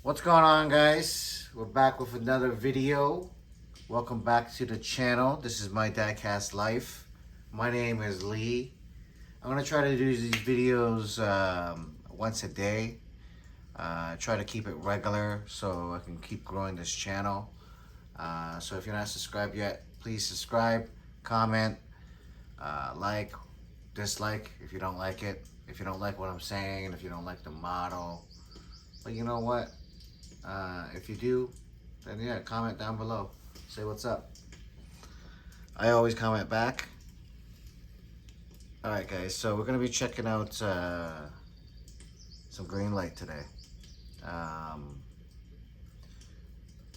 What's going on, guys? We're back with another video. Welcome back to the channel. This is my Diecast life. My name is Lee. I'm gonna try to do these videos once a day. Try to keep it regular so I can keep growing this channel. So if you're not subscribed yet, please subscribe, comment, like, dislike if you don't like it. If you don't like what I'm saying, if you don't like the model. But you know what? If you do, then yeah, comment down below. Say what's up. I always comment back. Alright guys, so we're going to be checking out some Greenlight today.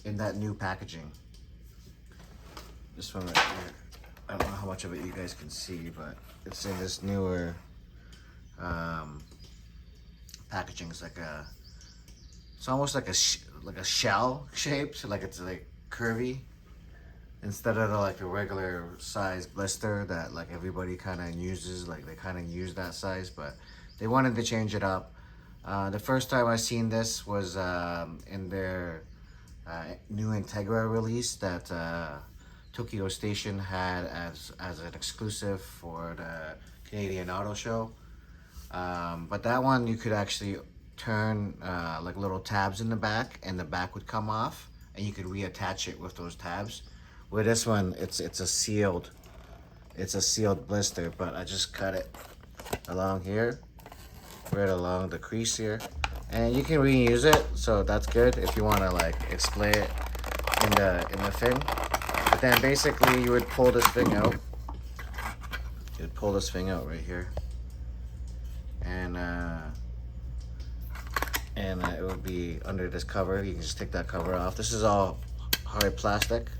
In that new packaging. This one right here. I don't know how much of it you guys can see, but it's in this newer packaging. It's like it's almost like a shell shape, so like it's like curvy instead of the regular size blister that like everybody kind of uses. Like they kind of use that size, but they wanted to change it up. The first time I seen this was in their new Integra release that Tokyo Station had as an exclusive for the Canadian Auto Show. But that one you could actually turn like little tabs in the back, and the back would come off, and you could reattach it with those tabs. With this one, it's a sealed blister, but I just cut it along here, right along the crease here, and you can reuse it, so that's good if you want to like display it in the thing. But then basically you would pull this thing out. You'd pull this thing out right here, and it would be under this cover. You can just take that cover off. This is all hard plastic,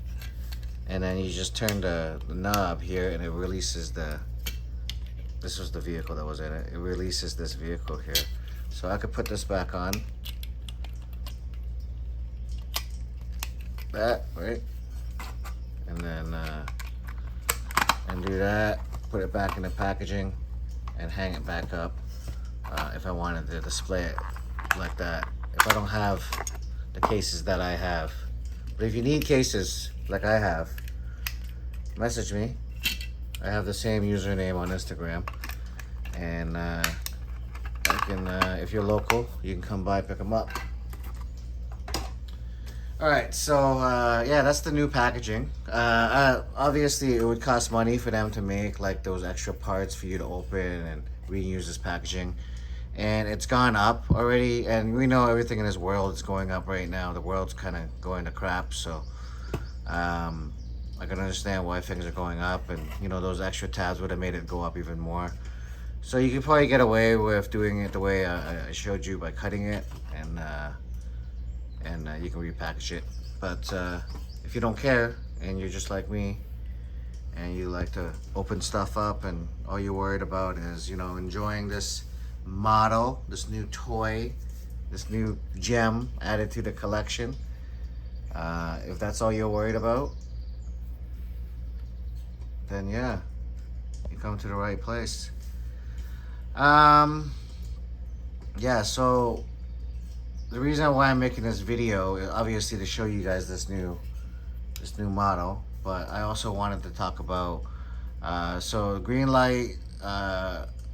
and then you just turn the knob here, and it releases this was the vehicle that was in it. It releases this vehicle here. So I could put this back on. That, right? And then do that. Put it back in the packaging and hang it back up if I wanted to display it like that, if I don't have the cases that I have. But if you need cases like I have, message me. I have the same username on Instagram, and I can if you're local, you can come by, pick them up. Alright, so yeah, that's the new packaging. Obviously it would cost money for them to make like those extra parts for you to open and reuse this packaging. And it's gone up already, and we know everything in this world is going up right now. The world's kind of going to crap, so I can understand why things are going up, and you know, those extra tabs would have made it go up even more. So you could probably get away with doing it the way I showed you, by cutting it, and you can repackage it. But if you don't care and you're just like me and you like to open stuff up, and all you're worried about is, you know, enjoying this model, this new toy, this new gem added to the collection, if that's all you're worried about, then yeah, you come to the right place. Yeah, so the reason why I'm making this video is obviously to show you guys this new model, but I also wanted to talk about so Greenlight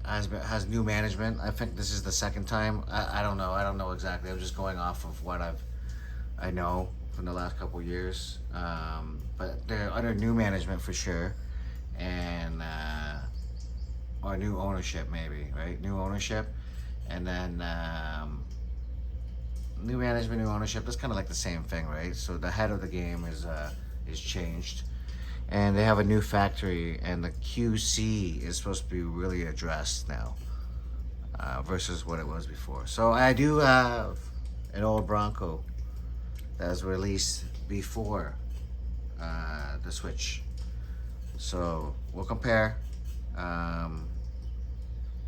has new management. I think this is the second time. I don't know exactly. I'm just going off of what I know from the last couple of years. But they're under new management for sure, and or new ownership maybe, right? New ownership, and then new management, new ownership. That's kind of like the same thing, right? So the head of the game is changed, and they have a new factory, and the QC is supposed to be really addressed now versus what it was before. So I do have an old Bronco that was released before the Switch, so we'll compare. They're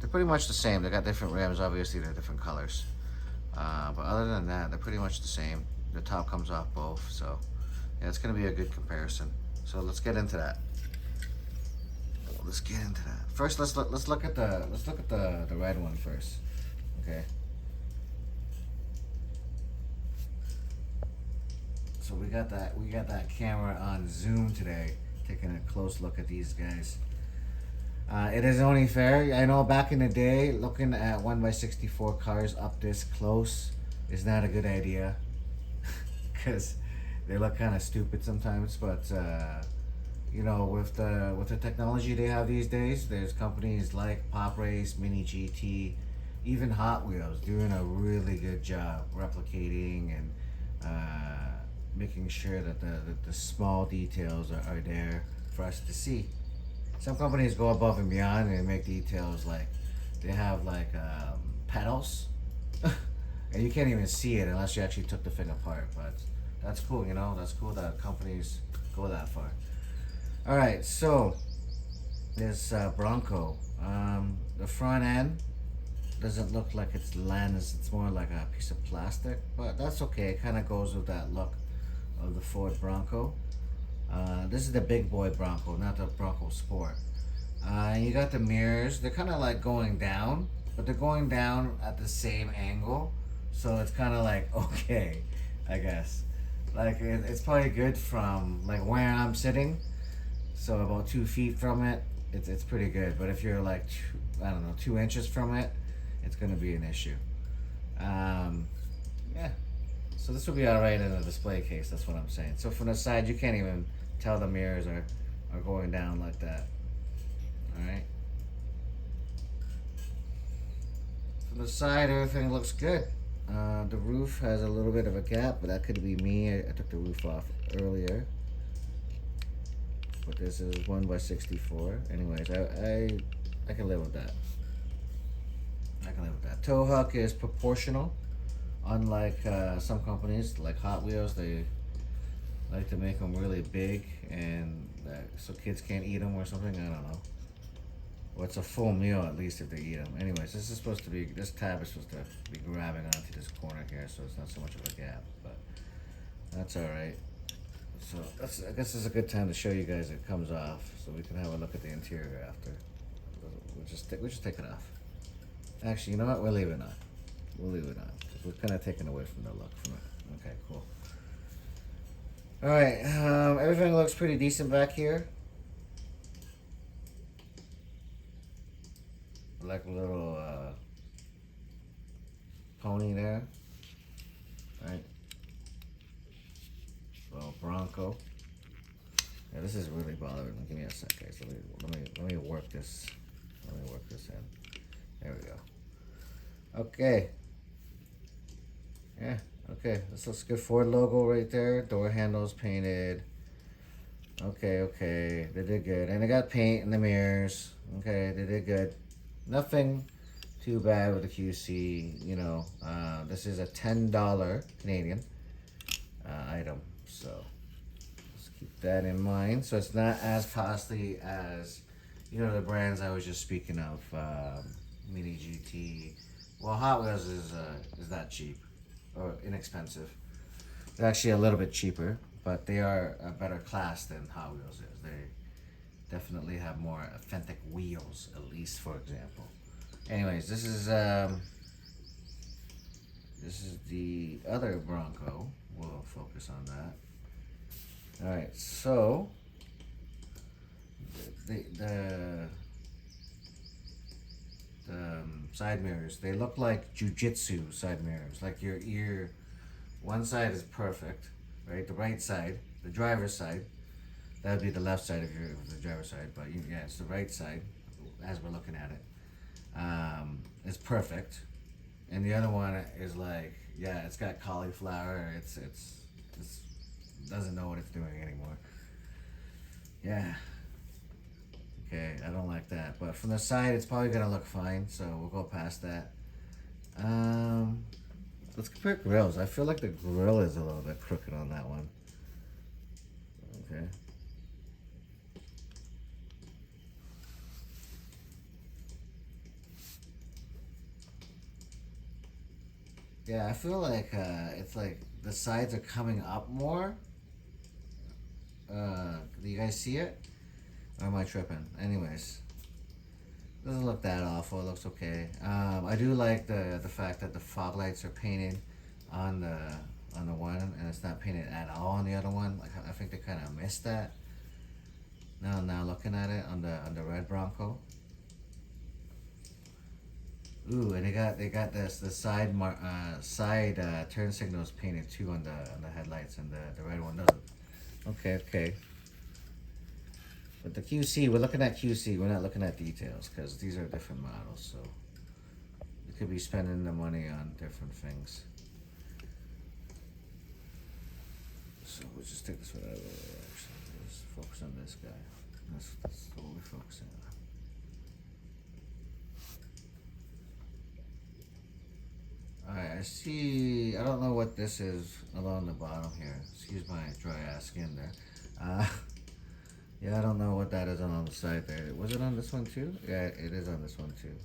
pretty much the same. They got different rims, obviously they're different colors, but other than that, they're pretty much the same. The top comes off both, so yeah, it's gonna be a good comparison. So let's get into that. Let's get into that. First, let's look at the red one first. Okay. So we got that camera on Zoom today, taking a close look at these guys. It is only fair. I know back in the day, looking at 1x64 cars up this close is not a good idea, because they look kind of stupid sometimes. But with the technology they have these days, there's companies like Pop Race, Mini GT, even Hot Wheels doing a really good job replicating and making sure that the small details are there for us to see. Some companies go above and beyond and make details like they have like pedals, and you can't even see it unless you actually took the thing apart. But that's cool, That's cool that companies go that far. All right, so this Bronco, the front end doesn't look like it's lens. It's more like a piece of plastic, but that's okay. It kind of goes with that look of the Ford Bronco. This is the big boy Bronco, not the Bronco Sport. You got the mirrors. They're kind of like going down, but they're going down at the same angle. So it's kind of like, okay, I guess. Like it's probably good from like where I'm sitting. So about 2 feet from it, it's pretty good. But if you're like, I don't know, 2 inches from it, it's going to be an issue. Yeah. So this will be alright in a display case, that's what I'm saying. So from the side, you can't even tell the mirrors are going down like that. Alright. From the side, everything looks good. The roof has a little bit of a gap, but that could be me. I took the roof off earlier. But this is 1x64. Anyways, I can live with that. Tow hook is proportional. Unlike some companies, like Hot Wheels, they like to make them really big, and so kids can't eat them or something. I don't know. Well, it's a full meal at least if they eat them. Anyways, this tab is supposed to be grabbing onto this corner here, so it's not so much of a gap, but that's all right. So I guess it's a good time to show you guys it comes off, so we can have a look at the interior after. We'll just take it off. Actually, you know what? We'll leave it on. We're kind of taking away from the look from it. Okay, cool. All right, everything looks pretty decent back here. Like a little pony there. All right. Little Bronco. Yeah, this is really bothering me. Give me a sec, guys. Let me work this. Let me work this in. There we go. Okay. Yeah, okay. This looks good. Ford logo right there. Door handles painted. Okay. They did good. And they got paint in the mirrors. Okay, they did good. Nothing too bad with the QC. This is a $10 Canadian item. So let's keep that in mind. So it's not as costly as, the brands I was just speaking of. Mini GT. Well, Hot Wheels is that cheap or inexpensive. They're actually a little bit cheaper, but they are a better class than Hot Wheels is. They definitely have more authentic wheels, at least, for example. Anyways, this is the other Bronco. We'll focus on that. All right, so the side mirrors, they look like jujitsu side mirrors. Like your ear, one side is perfect, right? The right side, the driver's side, that would be the left side of the driver's side, but it's the right side as we're looking at it. It's perfect, and the other one is like, it's got cauliflower. It's doesn't know what it's doing anymore. Yeah. Okay, I don't like that. But from the side, it's probably gonna look fine, so we'll go past that. Let's compare grills. I feel like the grill is a little bit crooked on that one. Okay. Yeah, I feel like it's like the sides are coming up more. Do you guys see it? Or am I tripping? Anyways, doesn't look that awful. It looks okay. I do like the fact that the fog lights are painted on on the one, and it's not painted at all on the other one. Like I think they kind of missed that. Now looking at it on the red Bronco. Ooh, and they got this the side turn signals painted too on the headlights, and the red one doesn't. Okay. But the QC, we're looking at QC. We're not looking at details because these are different models. So you could be spending the money on different things. So we'll just take this one out of the way. Actually, let's focus on this guy. That's what we're focusing on. Alright, I see. I don't know what this is along the bottom here. Excuse my dry ass skin there. Yeah, I don't know what that is on the side there. Was it on this one too? Yeah, it is on this one too.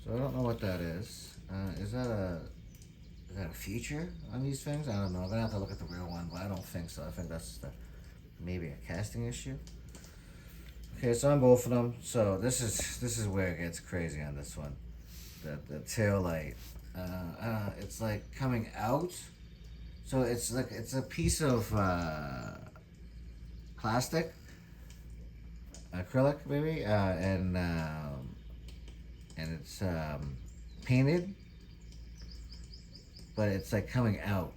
So I don't know what that is. Is that a feature on these things? I don't know. I'm gonna have to look at the real one, but I don't think so. I think that's maybe a casting issue. Okay, so on both of them. So this is where it gets crazy on this one. The tail light. It's like coming out. So it's like it's a piece of plastic, acrylic maybe, and it's painted, but it's like coming out,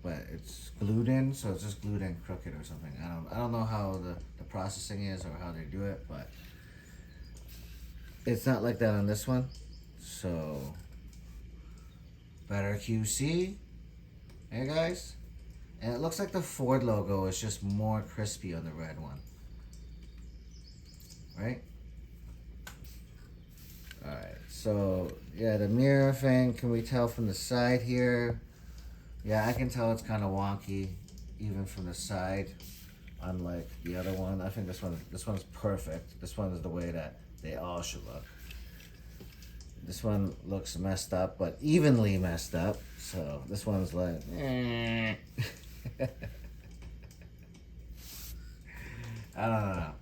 but it's glued in, so it's just glued in crooked or something. I don't know how the processing is or how they do it, but it's not like that on this one. So better QC, hey guys. And it looks like the Ford logo is just more crispy on the red one. Right? Alright, so yeah, the mirror thing, can we tell from the side here? Yeah, I can tell it's kind of wonky, even from the side, unlike the other one. I think this one's perfect. This one is the way that they all should look. This one looks messed up, but evenly messed up. So this one's like, I don't know.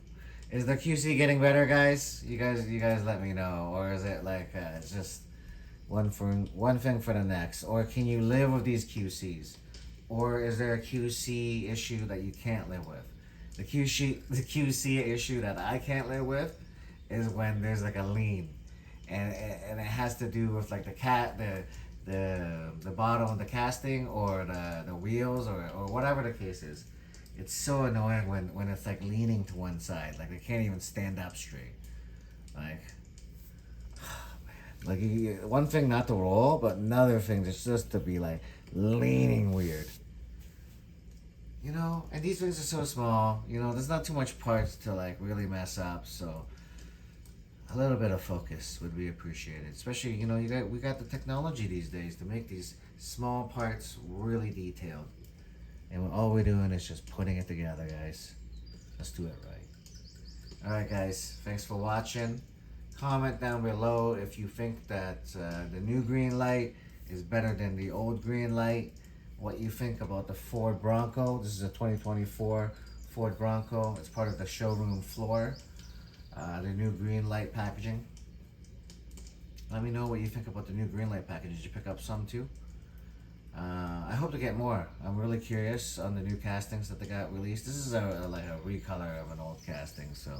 Is the QC getting better, guys? You guys let me know, or is it like it's just one thing for the next? Or can you live with these QCs, or is there a QC issue that you can't live with? The QC issue that I can't live with is when there's like a lean, and it has to do with like the bottom of the casting or the wheels or whatever the case is. It's so annoying when it's like leaning to one side, like they can't even stand up straight. Like, one thing not to roll, but another thing just to be like leaning weird. You know, and these things are so small. You know, there's not too much parts to like really mess up, so a little bit of focus would be appreciated. Especially, you know, we got the technology these days to make these small parts really detailed. And all we're doing is just putting it together, guys. Let's do it right. Alright, guys. Thanks for watching. Comment down below if you think that the new Greenlight is better than the old Greenlight. What you think about the Ford Bronco. This is a 2024 Ford Bronco. It's part of the showroom floor. The new Greenlight packaging. Let me know what you think about the new Greenlight package. Did you pick up some too? I hope to get more. I'm really curious on the new castings that they got released. This is like a recolor of an old casting, so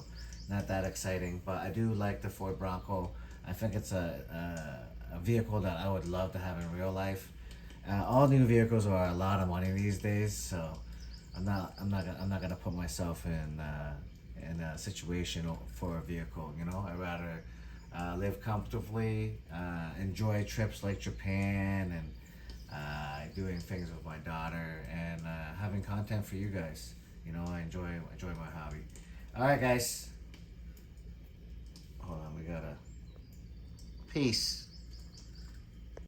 not that exciting. But I do like the Ford Bronco. I think it's a vehicle that I would love to have in real life. All new vehicles are a lot of money these days, so I'm not gonna put myself in a situation for a vehicle. You know, I'd rather live comfortably, enjoy trips like Japan, and doing things with my daughter, and having content for you guys. You know, I enjoy my hobby. All right, guys. Hold on, we gotta. Peace.